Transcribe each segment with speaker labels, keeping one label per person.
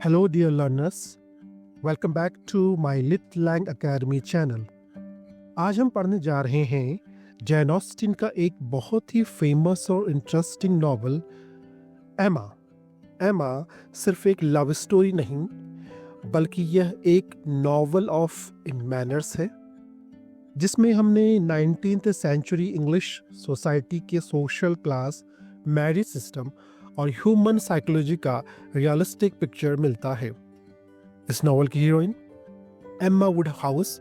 Speaker 1: Hello, dear learners. Welcome back to my Lit Lang Academy channel. आज हम पढ़ने जा रहे हैं जैन ऑस्टिन का एक बहुत ही फेमस और इंटरेस्टिंग नॉवल एमा। एमा सिर्फ एक लव स्टोरी नहीं, बल्कि यह एक नॉवल ऑफ मैनर्स है, जिसमें हमने 19th सेंचुरी इंग्लिश सोसाइटी के सोशल क्लास, मैरिज सिस्टम और ह्यूमन साइकोलॉजी का रियलिस्टिक पिक्चर मिलता है। इस नॉवल की हीरोइन एम्मा वुडहाउस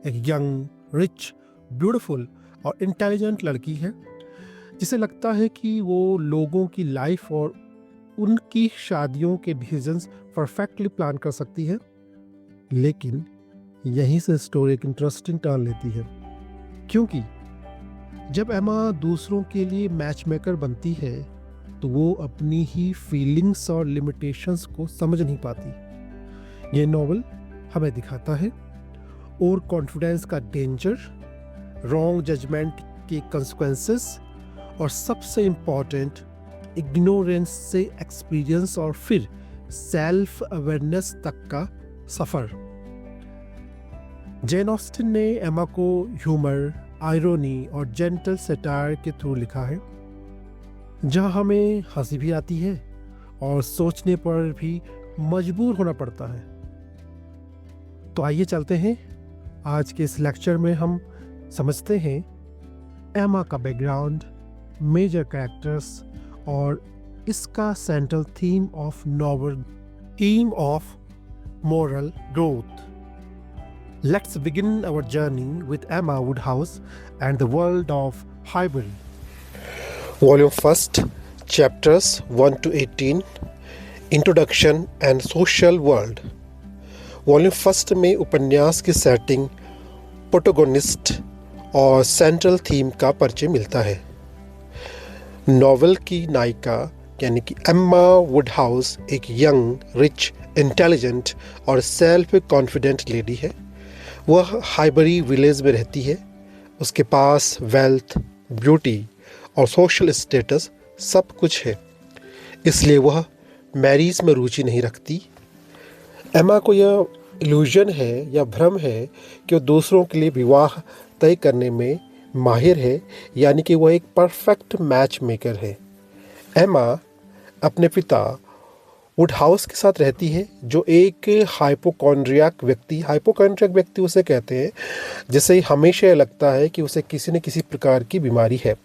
Speaker 1: एक यंग, रिच, ब्यूटीफुल और इंटेलिजेंट लड़की है, जिसे लगता है कि वो लोगों की लाइफ और उनकी शादियों के डिसीजंस परफेक्टली प्लान कर सकती है। लेकिन यहीं से स्टोरी एक इंटरेस्टिंग टर्न लेती है, क्योंकि जब एम्मा दूसरों के लिए मैच मेकर बनती है तो वो अपनी ही फीलिंग्स और लिमिटेशंस को समझ नहीं पाती। ये नॉवल हमें दिखाता है ओवर कॉन्फिडेंस का डेंजर, रॉन्ग जजमेंट के कंसिक्वेंसेस और सबसे इम्पॉर्टेंट इग्नोरेंस से एक्सपीरियंस और फिर सेल्फ अवेयरनेस तक का सफ़र। जैन ऑस्टिन ने एमा को ह्यूमर, आयरोनी और जेंटल सटायर के थ्रू लिखा है, जहाँ हमें हंसी भी आती है और सोचने पर भी मजबूर होना पड़ता है। तो आइए चलते हैं, आज के इस लेक्चर में हम समझते हैं एमा का बैकग्राउंड, मेजर कैरेक्टर्स और इसका central theme of novel, theme of moral growth. Let's begin our journey with Emma Woodhouse and the world of Highbury.
Speaker 2: Volume 1, Chapters 1 to 18, Introduction and Social World. Volume 1 में उपन्यास की setting, protagonist और central theme का परिचय मिलता है। Novel की नायिका यानी कि एम्मा वुडहाउस एक यंग, रिच, इंटेलिजेंट और सेल्फ कॉन्फिडेंट लेडी है। वह हाइबरी विलेज में रहती है। उसके पास वेल्थ, ब्यूटी और सोशल स्टेटस सब कुछ है, इसलिए वह मैरिज में रुचि नहीं रखती। एमा को यह इल्यूजन है या भ्रम है कि वह दूसरों के लिए विवाह तय करने में माहिर है, यानी कि वह एक परफेक्ट मैच मेकर है। एमा अपने पिता वुडहाउस के साथ रहती है, जो एक हाइपोकॉन्ड्रियाक व्यक्ति उसे कहते हैं, जिसे हमेशा लगता है कि उसे किसी न किसी प्रकार की बीमारी है।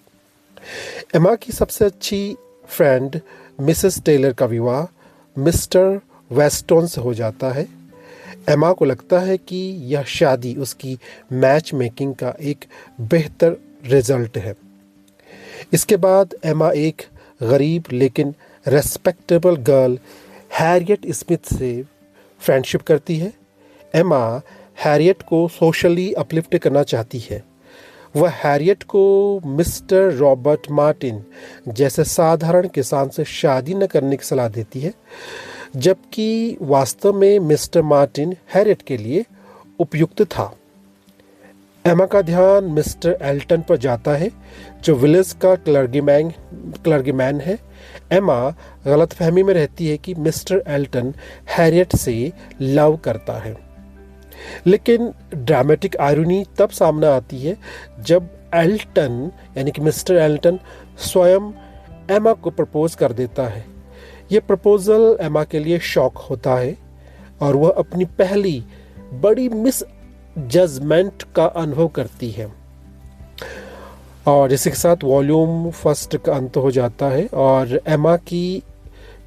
Speaker 2: एमा की सबसे अच्छी फ्रेंड मिसेस टेलर का विवाह मिस्टर वेस्टोन से हो जाता है। एमा को लगता है कि यह शादी उसकी मैच मेकिंग का एक बेहतर रिजल्ट है। इसके बाद एमा एक गरीब लेकिन रेस्पेक्टेबल गर्ल हैरियट स्मिथ से फ्रेंडशिप करती है। एमा हैरियट को सोशली अपलिफ्ट करना चाहती है। वह हैरियट को मिस्टर रॉबर्ट मार्टिन जैसे साधारण किसान से शादी न करने की सलाह देती है, जबकि वास्तव में मिस्टर मार्टिन हैरियट के लिए उपयुक्त था। एमा का ध्यान मिस्टर एल्टन पर जाता है, जो विलेज का क्लर्गीमैन है। एमा गलतफहमी में रहती है कि मिस्टर एल्टन हैरियट से लव करता है, लेकिन ड्रामेटिक आयरनी तब सामने आती है जब एल्टन यानी कि मिस्टर एल्टन स्वयं एमा को प्रपोज कर देता है। यह प्रपोजल एमा के लिए शॉक होता है और वह अपनी पहली बड़ी मिस जजमेंट का अनुभव करती है। और इसी के साथ वॉल्यूम 1 का अंत हो जाता है और एमा की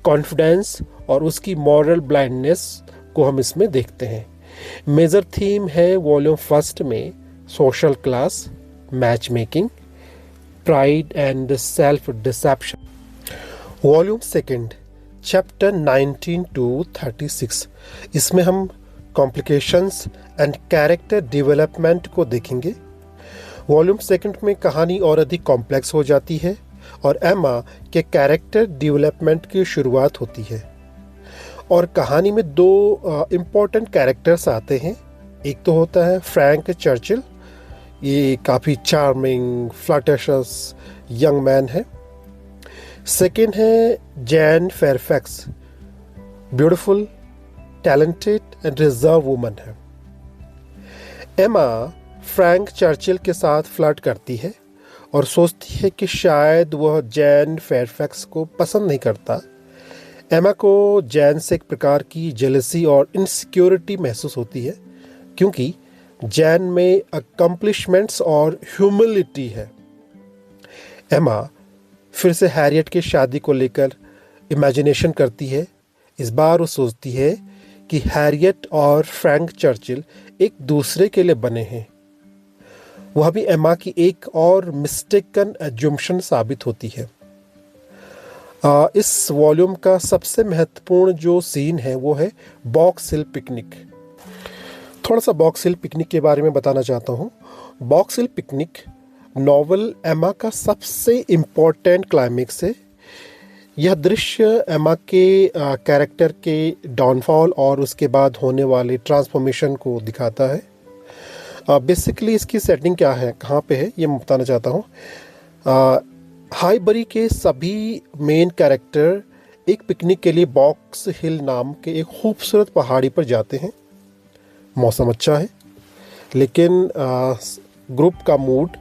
Speaker 2: कॉन्फिडेंस और उसकी मॉरल ब्लाइंडनेस को हम इसमें देखते हैं। मेजर थीम है वॉल्यूम 1 में social class, match making, pride and self deception. Volume 2, chapter 19 to 36, इसमें हम कॉम्प्लिकेशंस एंड कैरेक्टर डेवलपमेंट को देखेंगे। वॉल्यूम 2 में कहानी और अधिक कॉम्प्लेक्स हो जाती है और एमा के कैरेक्टर डेवलपमेंट की शुरुआत होती है। और कहानी में 2 इम्पोर्टेंट कैरेक्टर्स आते हैं। एक तो होता है फ्रैंक चर्चिल, ये काफ़ी चार्मिंग, फ्लर्टिशियस यंग मैन है। सेकेंड है Jain Fairfax, beautiful, talented and reserve woman है। एमा फ्रैंक चर्चिल के साथ फ्लर्ट करती है और सोचती है कि शायद वह जैन फेयरफैक्स को पसंद नहीं करता। एमा को जैन से एक प्रकार की जेलसी और इनसिक्योरिटी महसूस होती है, क्योंकि जैन में अकम्पलिशमेंट्स और ह्यूमिलिटी है। एमा फिर से हैरियट की शादी को लेकर इमेजिनेशन करती है। इस बार वो सोचती है कि हैरियट और फ्रैंक चर्चिल एक दूसरे के लिए बने हैं। वह भी एमा की एक और मिस्टेकन एज्यूम्पशन साबित होती है। इस वॉल्यूम का सबसे महत्वपूर्ण जो सीन है वो है बॉक्स हिल पिकनिक। थोड़ा सा बॉक्स हिल पिकनिक के बारे में बताना चाहता हूँ। बॉक्स हिल पिकनिक नॉवल एमा का सबसे इम्पोर्टेंट क्लाइमेक्स है। यह दृश्य एमा के कैरेक्टर के डाउनफॉल और उसके बाद होने वाले ट्रांसफॉर्मेशन को दिखाता है। बेसिकली इसकी सेटिंग क्या है, कहाँ पे है, ये मैं बताना चाहता हूँ। हाईबरी के सभी मेन कैरेक्टर एक पिकनिक के लिए बॉक्स हिल नाम के एक खूबसूरत पहाड़ी पर जाते हैं। मौसम अच्छा है, लेकिन ग्रुप का मूड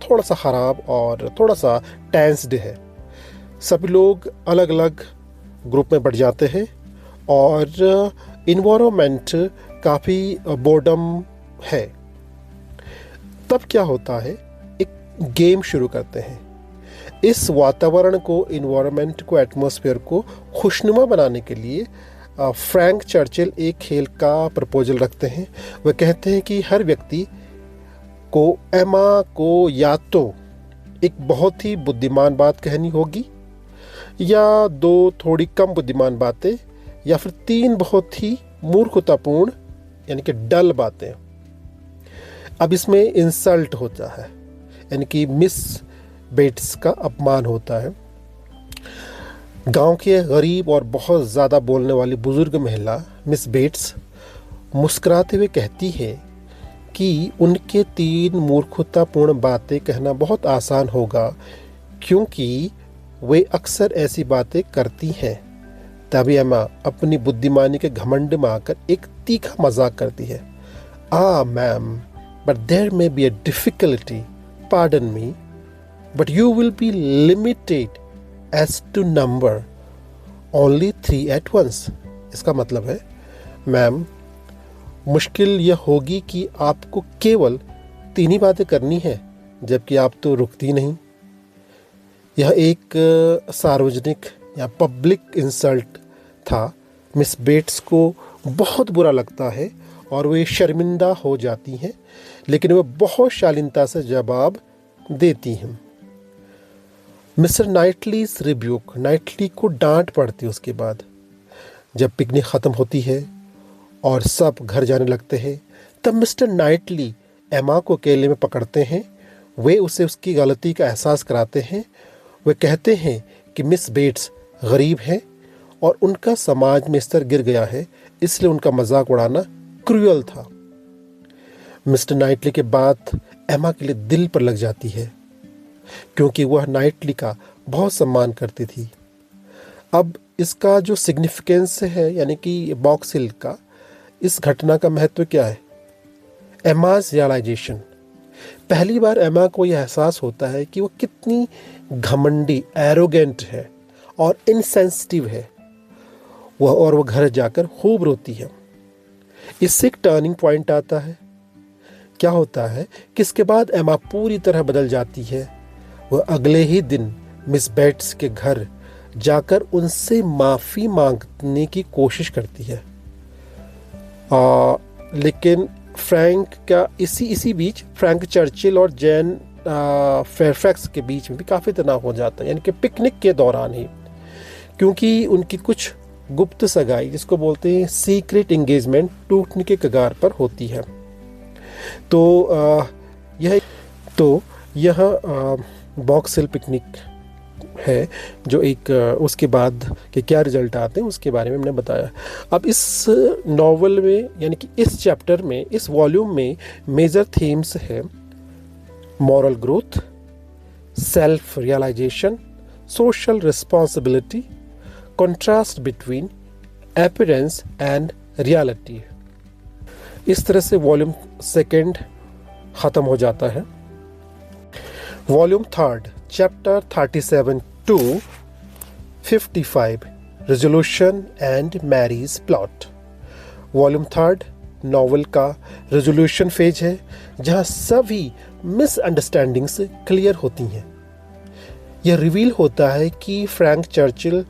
Speaker 2: थोड़ा सा ख़राब और थोड़ा सा टेंस्ड है। सभी लोग अलग अलग ग्रुप में बढ़ जाते हैं और इन्वायरमेंट काफ़ी बोर्डम है। तब क्या होता है, एक गेम शुरू करते हैं। इस वातावरण को, इन्वायरमेंट को, एटमॉस्फेयर को खुशनुमा बनाने के लिए फ्रैंक चर्चिल एक खेल का प्रपोजल रखते हैं। वह कहते हैं कि हर व्यक्ति को एमा को या तो एक बहुत ही बुद्धिमान बात कहनी होगी, या 2 थोड़ी कम बुद्धिमान बातें, या फिर 3 बहुत ही मूर्खतापूर्ण यानी कि डल बातें। अब इसमें इंसल्ट होता है, यानी कि मिस बेट्स का अपमान होता है। गांव के गरीब और बहुत ज़्यादा बोलने वाली बुजुर्ग महिला मिस बेट्स मुस्कुराते हुए कहती है कि उनके 3 मूर्खतापूर्ण बातें कहना बहुत आसान होगा, क्योंकि वे अक्सर ऐसी बातें करती हैं। तभी एमा अपनी बुद्धिमानी के घमंड में आकर एक तीखा मजाक करती है। Ma'am, but there may be a difficulty, pardon me, but you will be limited as to number only 3 at once. इसका मतलब है, मैम, मुश्किल यह होगी कि आपको केवल 3 ही बातें करनी है, जबकि आप तो रुकती नहीं। यह एक सार्वजनिक या पब्लिक इंसल्ट था। मिस बेट्स को बहुत बुरा लगता है और वे शर्मिंदा हो जाती हैं, लेकिन वह बहुत शालीनता से जवाब देती हैं। मिस्टर नाइटलीज रिब्यूक, नाइटली को डांट पड़ती है। उसके बाद जब पिकनिक ख़त्म होती है और सब घर जाने लगते हैं, तब मिस्टर नाइटली एमा को अकेले में पकड़ते हैं। वे उसे उसकी गलती का एहसास कराते हैं। वे कहते हैं कि मिस बेट्स गरीब हैं और उनका समाज में स्तर गिर गया है, इसलिए उनका मजाक उड़ाना क्रूअल था। मिस्टर नाइटली के बात एमा के लिए दिल पर लग जाती है, क्योंकि वह नाइटली का बहुत सम्मान करती थी। अब इसका जो सिग्निफिकेंस है, यानी कि बॉक्स हिल का, इस घटना का महत्व क्या है? Amaz realisation. पहली बार एमा को यह एहसास होता है कि वो कितनी घमंडी, एरोगेंट है और इनसेंसिटिव है। वह घर जाकर खूब रोती है। इससे एक टर्निंग पॉइंट आता है। क्या होता है कि इसके बाद एमा पूरी तरह बदल जाती है। वह अगले ही दिन मिस बेट्स के घर जाकर उनसे माफ़ी मांगने की कोशिश करती है। लेकिन फ्रैंक का इसी बीच फ्रैंक चर्चिल और जैन फेयरफैक्स के बीच में भी काफ़ी तनाव हो जाता है, यानी कि पिकनिक के दौरान ही, क्योंकि उनकी कुछ गुप्त सगाई, जिसको बोलते हैं सीक्रेट एंगेजमेंट, टूटने के कगार पर होती है। तो यह बॉक्स हिल पिकनिक है, जो एक उसके बाद के क्या रिजल्ट आते हैं उसके बारे में हमने बताया। अब इस नॉवल में, यानी कि इस चैप्टर में, इस वॉल्यूम में मेजर थीम्स है moral growth, self realisation, social responsibility, contrast between appearance and reality. इस तरह से वॉल्यूम सेकेंड ख़त्म हो जाता है। Volume third chapter 37 to 55 resolution and marriage plot. Volume third novel का रेजोल्यूशन फेज है, जहां सभी मिसअंडरस्टैंडिंग्स क्लियर होती हैं। यह रिवील होता है कि फ्रैंक चर्चिल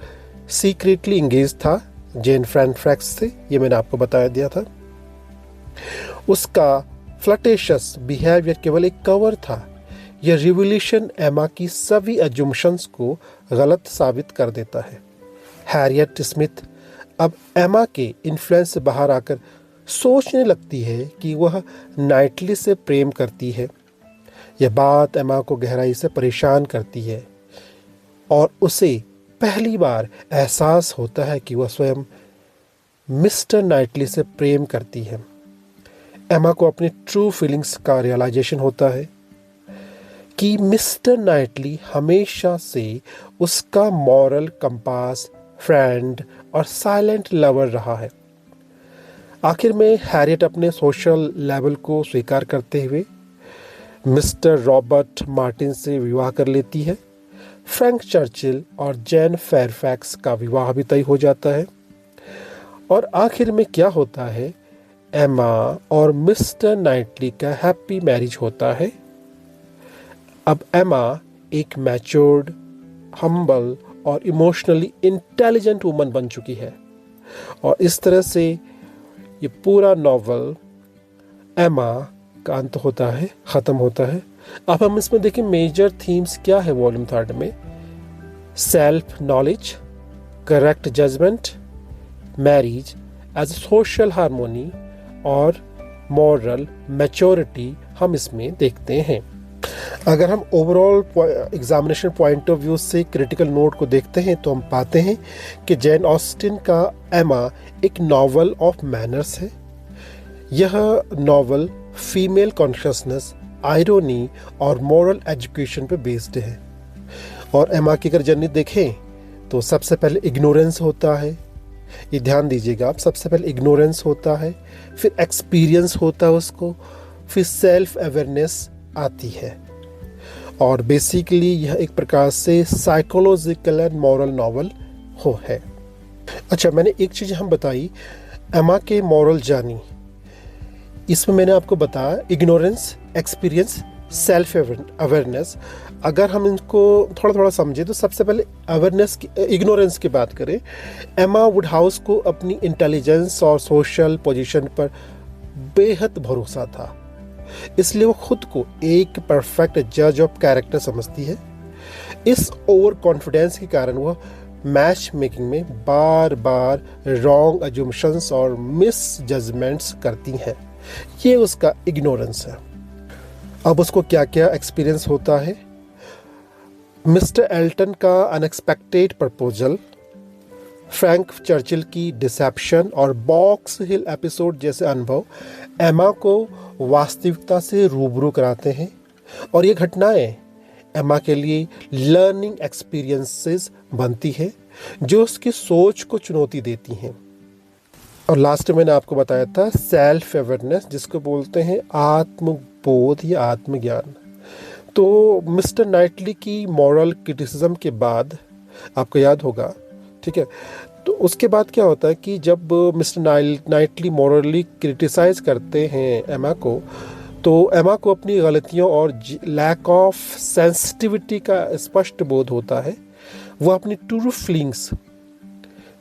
Speaker 2: सीक्रेटली इंगेज था जेन फ्रैंकफैक्स से, ये मैंने आपको बताया दिया था। उसका फ्लटेशियस बिहेवियर केवल एक कवर था। यह रिवोल्यूशन एमा की सभी अजम्पशंस को गलत साबित कर देता है। हैरियट स्मिथ अब एमा के इन्फ्लुएंस से बाहर आकर सोचने लगती है कि वह नाइटली से प्रेम करती है। यह बात एमा को गहराई से परेशान करती है और उसे पहली बार एहसास होता है कि वह स्वयं मिस्टर नाइटली से प्रेम करती है। एमा को अपनी ट्रू फीलिंग्स का रियलाइजेशन होता है कि मिस्टर नाइटली हमेशा से उसका मॉरल कंपास, फ्रेंड और साइलेंट लवर रहा है। आखिर में हैरियट अपने सोशल लेवल को स्वीकार करते हुए मिस्टर रॉबर्ट मार्टिन से विवाह कर लेती है। फ्रैंक चर्चिल और जैन फेयरफैक्स का विवाह भी तय हो जाता है। और आखिर में क्या होता है, एमा और मिस्टर नाइटली का हैप्पी मैरिज होता है। अब एमा एक मैच्योर्ड, हम्बल और इमोशनली इंटेलिजेंट वुमन बन चुकी है। और इस तरह से ये पूरा नॉवल एमा का अंत होता है, ख़त्म होता है। अब हम इसमें देखें मेजर थीम्स क्या है वॉल्यूम थर्ड में। Self knowledge, correct judgement, marriage as social harmony और मॉरल मैच्योरिटी हम इसमें देखते हैं। अगर हम overall examination point of view से क्रिटिकल नोट को देखते हैं तो हम पाते हैं कि जैन ऑस्टिन का एमा एक नॉवल ऑफ मैनर्स है। यह नॉवल फीमेल कॉन्शियसनेस, आयरोनी और मॉरल एजुकेशन पे बेस्ड है। और एमा की अगर जर्नी देखें तो सबसे पहले इग्नोरेंस होता है, ये ध्यान दीजिएगा आप, सबसे पहले इग्नोरेंस होता है, फिर एक्सपीरियंस होता है उसको, फिर सेल्फ अवेयरनेस आती है। और बेसिकली यह एक प्रकार से साइकोलॉजिकल एंड मॉरल नॉवल है। अच्छा, मैंने एक चीज़ हम बताई एमा के मॉरल जर्नी, इसमें मैंने आपको बताया इग्नोरेंस, एक्सपीरियंस, सेल्फ अवेयरनेस। अगर हम इनको थोड़ा थोड़ा समझें तो सबसे पहले अवेयरनेस की, इग्नोरेंस की बात करें, एमा वुडहाउस को अपनी इंटेलिजेंस और सोशल पोजीशन पर बेहद भरोसा था, इसलिए वो खुद को एक परफेक्ट जज ऑफ कैरेक्टर समझती है। इस ओवर कॉन्फिडेंस के कारण वह मैच मेकिंग में बार बार रॉन्ग अजम्पशंस और मिस जजमेंट्स करती हैं। ये उसका इग्नोरेंस है। अब उसको क्या क्या एक्सपीरियंस होता है। मिस्टर एल्टन का अनएक्सपेक्टेड प्रपोजल, फ्रैंक चर्चिल की डिसेप्शन और बॉक्स हिल एपिसोड जैसे अनुभव एमा को वास्तविकता से रूबरू कराते हैं। और ये घटनाएं एमा के लिए लर्निंग एक्सपीरियंसेस बनती है जो उसकी सोच को चुनौती देती हैं। और लास्ट में मैंने आपको बताया था सेल्फ अवेयरनेस, जिसको बोलते हैं आत्मबोध या आत्मज्ञान। तो मिस्टर नाइटली की मॉरल क्रिटिसिज्म के बाद आपको याद होगा, ठीक है, तो उसके बाद क्या होता है कि जब मिस्टर नाइटली मॉरली क्रिटिसाइज करते हैं एमा को, तो एमा को अपनी गलतियों और लैक ऑफ सेंसिटिविटी का स्पष्ट बोध होता है। वह अपनी ट्रू फीलिंग्स,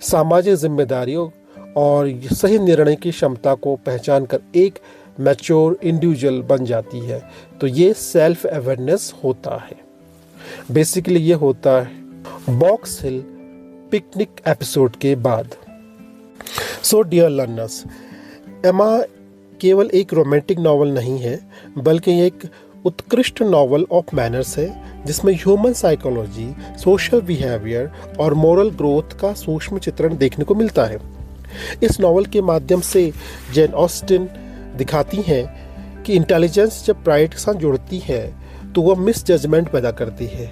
Speaker 2: सामाजिक जिम्मेदारियों और सही निर्णय की क्षमता को पहचान कर एक मैच्योर इंडिविजुअल बन जाती है। तो ये सेल्फ अवेयरनेस होता है। बेसिकली ये होता है बॉक्स हिल पिकनिक एपिसोड के बाद। सो डियर लर्नर्स, एमा केवल एक रोमांटिक नॉवल नहीं है, बल्कि एक उत्कृष्ट नॉवल ऑफ मैनर्स है, जिसमें ह्यूमन साइकोलॉजी, सोशल बिहेवियर और मोरल ग्रोथ का सूक्ष्म चित्रण देखने को मिलता है। इस नॉवल के माध्यम से जैन ऑस्टिन दिखाती हैं कि इंटेलिजेंस जब प्राइड के साथ जुड़ती है तो वह मिस जजमेंट पैदा करती है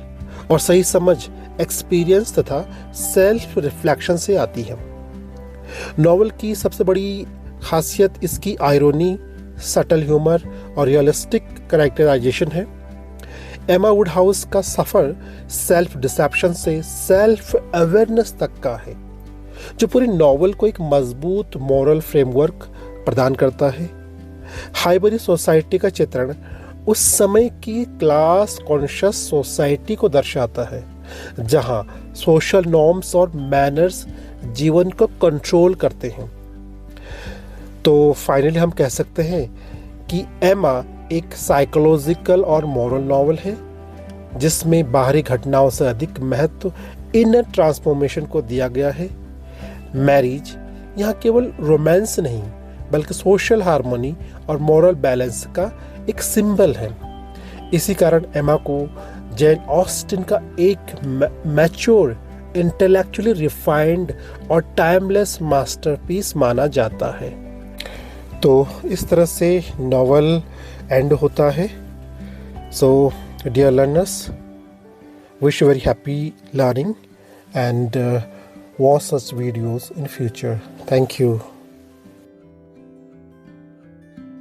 Speaker 2: और सही समझ एक्सपीरियंस तथा सेल्फ रिफ्लेक्शन से आती है। नॉवल की सबसे बड़ी खासियत इसकी आयरोनी, सटल ह्यूमर और रियलिस्टिक कैरेक्टराइजेशन है। एमा वुडहाउस का सफ़र सेल्फ डिसेप्शन से सेल्फ अवेयरनेस तक का है, जो पूरी नॉवल को एक मजबूत मॉरल फ्रेमवर्क प्रदान करता है। हाईबरी सोसाइटी का चित्रण उस समय की क्लास कॉन्शियस सोसाइटी को दर्शाता है, जहां सोशल नॉर्म्स और मैनर्स जीवन को कंट्रोल करते हैं। तो फाइनली हम कह सकते हैं कि एमा एक साइकोलॉजिकल और मॉरल नॉवल है, जिसमें बाहरी घटनाओं से अधिक महत्व इनर ट्रांसफॉर्मेशन को दिया गया है। मैरिज यहाँ केवल रोमांस नहीं, बल्कि सोशल हार्मनी और मॉरल बैलेंस का एक सिंबल है। इसी कारण एमा को जैन ऑस्टिन का एक मैच्योर, इंटेलेक्चुअली रिफाइंड और टाइमलेस मास्टरपीस माना जाता है। तो इस तरह से नॉवल एंड होता है। So dear learners, wish you very happy learning and watch such videos in future. Thank you.